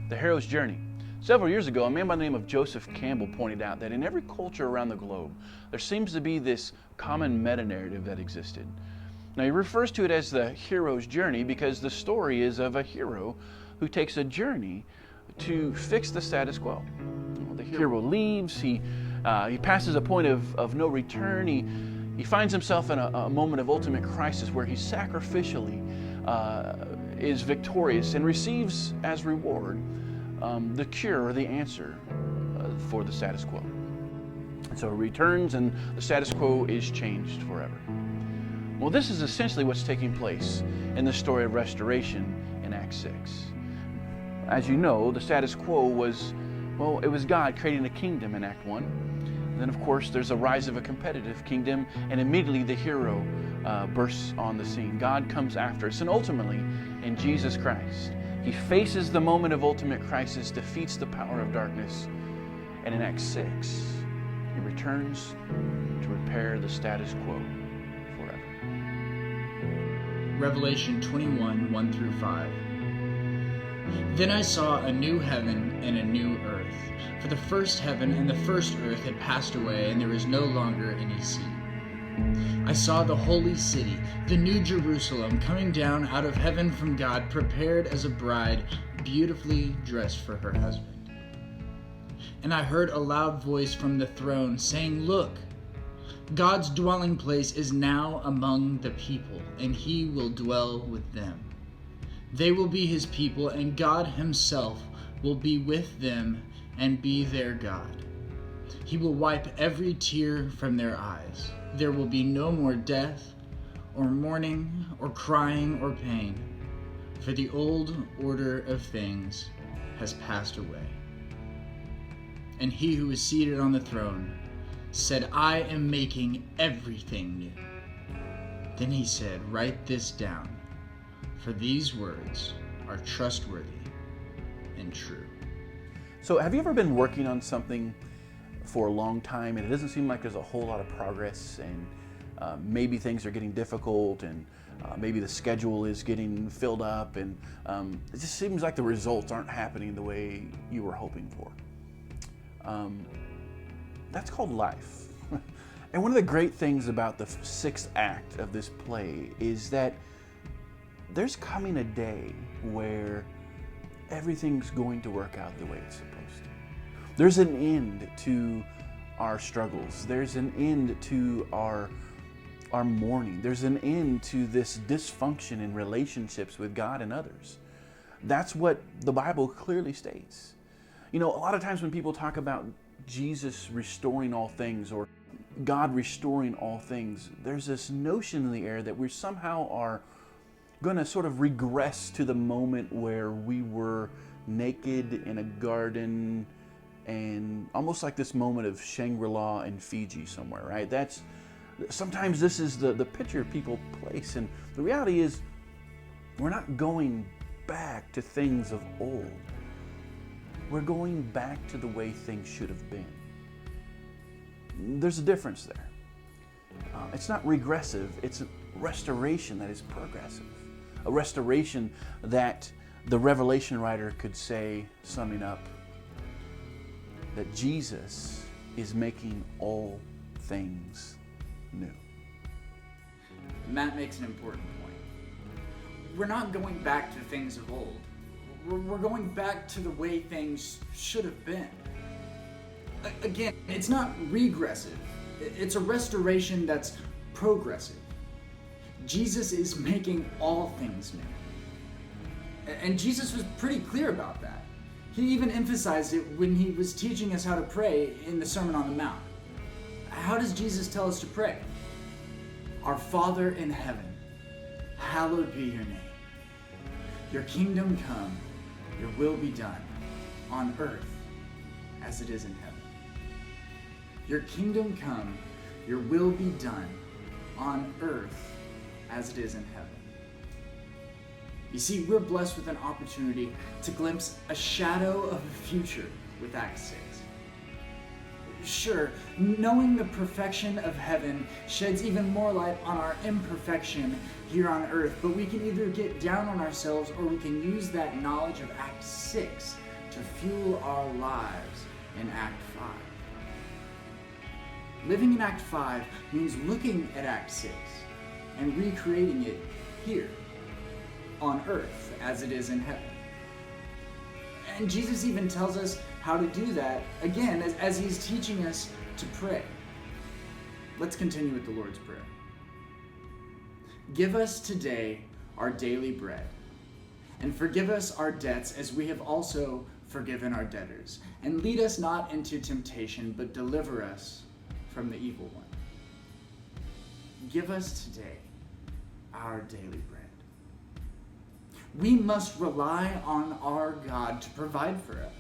The hero's journey. Several years ago, a man by the name of Joseph Campbell pointed out that in every culture around the globe, there seems to be this common meta-narrative that existed. Now, he refers to it as the hero's journey because the story is of a hero who takes a journey to fix the status quo. The hero leaves, he passes a point of no return, he finds himself in a moment of ultimate crisis where he sacrificially is victorious and receives as reward the cure or the answer for the status quo. And so he returns and the status quo is changed forever. Well, this is essentially what's taking place in the story of restoration in Acts 6. As you know, the status quo was, well, it was God creating a kingdom in Act 1. And then, of course, there's a rise of a competitive kingdom, and immediately the hero bursts on the scene. God comes after us, and ultimately, in Jesus Christ, He faces the moment of ultimate crisis, defeats the power of darkness, and in Acts 6, He returns to repair the status quo forever. Revelation 21, 1 through 5. Then I saw a new heaven and a new earth. For the first heaven and the first earth had passed away, and there was no longer any sea. I saw the holy city, the new Jerusalem, coming down out of heaven from God, prepared as a bride, beautifully dressed for her husband. And I heard a loud voice from the throne saying, "Look, God's dwelling place is now among the people, and He will dwell with them. They will be His people, and God Himself will be with them and be their God. He will wipe every tear from their eyes. There will be no more death, or mourning, or crying, or pain, for the old order of things has passed away." And He who is seated on the throne said, "I am making everything new." Then He said, "Write this down, for these words are trustworthy and true." So have you ever been working on something for a long time and it doesn't seem like there's a whole lot of progress, and maybe things are getting difficult, and maybe the schedule is getting filled up, and it just seems like the results aren't happening the way you were hoping for? That's called life. And one of the great things about the sixth act of this play is that there's coming a day where everything's going to work out the way it's supposed to. There's an end to our struggles. There's an end to our mourning. There's an end to this dysfunction in relationships with God and others. That's what the Bible clearly states. You know, a lot of times when people talk about Jesus restoring all things or God restoring all things, there's this notion in the air that we somehow are going to sort of regress to the moment where we were naked in a garden, and almost like this moment of Shangri-La in Fiji somewhere, right? Sometimes this is the picture people place, and the reality is we're not going back to things of old. We're going back to the way things should have been. There's a difference there. It's not regressive, it's a restoration that is progressive. A restoration that the Revelation writer could say, summing up, that Jesus is making all things new. Matt makes an important point. We're not going back to things of old. We're going back to the way things should have been. Again, it's not regressive. It's a restoration that's progressive. Jesus is making all things new. And Jesus was pretty clear about that. He even emphasized it when He was teaching us how to pray in the Sermon on the Mount. How does Jesus tell us to pray? "Our Father in heaven, hallowed be your name. Your kingdom come, your will be done, on earth as it is in heaven." Your kingdom come, your will be done, on earth as it is in heaven. You see, we're blessed with an opportunity to glimpse a shadow of a future with Acts 6. Sure, knowing the perfection of heaven sheds even more light on our imperfection here on earth, but we can either get down on ourselves or we can use that knowledge of Act 6 to fuel our lives in Act 5. Living in Act 5 means looking at Act 6 and recreating it here on earth as it is in heaven. And Jesus even tells us how to do that, again, as he's teaching us to pray. Let's continue with the Lord's Prayer. Give us today our daily bread, and forgive us our debts as we have also forgiven our debtors. And lead us not into temptation, but deliver us from the evil one. Give us today our daily bread. We must rely on our God to provide for us.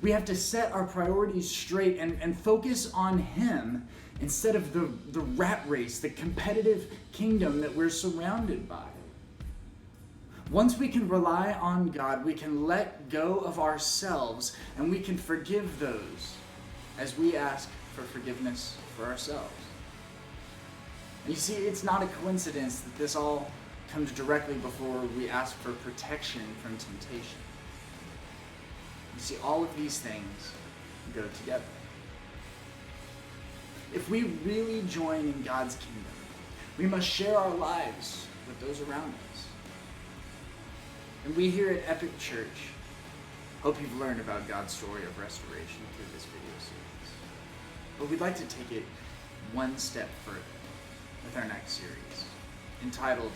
We have to set our priorities straight and focus on Him instead of the rat race, the competitive kingdom that we're surrounded by. Once we can rely on God, we can let go of ourselves and we can forgive those as we ask for forgiveness for ourselves. And you see, it's not a coincidence that this all comes directly before we ask for protection from temptation. You see, all of these things go together. If we really join in God's kingdom, we must share our lives with those around us. And we here at EPiC Church hope you've learned about God's story of restoration through this video series. But we'd like to take it one step further with our next series, entitled,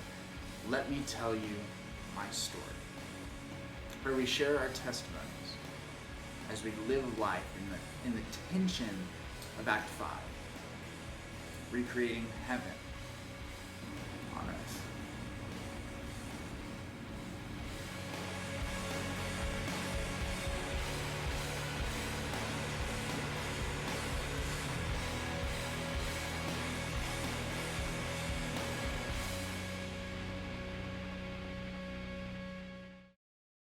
Let Me Tell You My Story, where we share our testimonies as we live life in the tension of Act 5, recreating heaven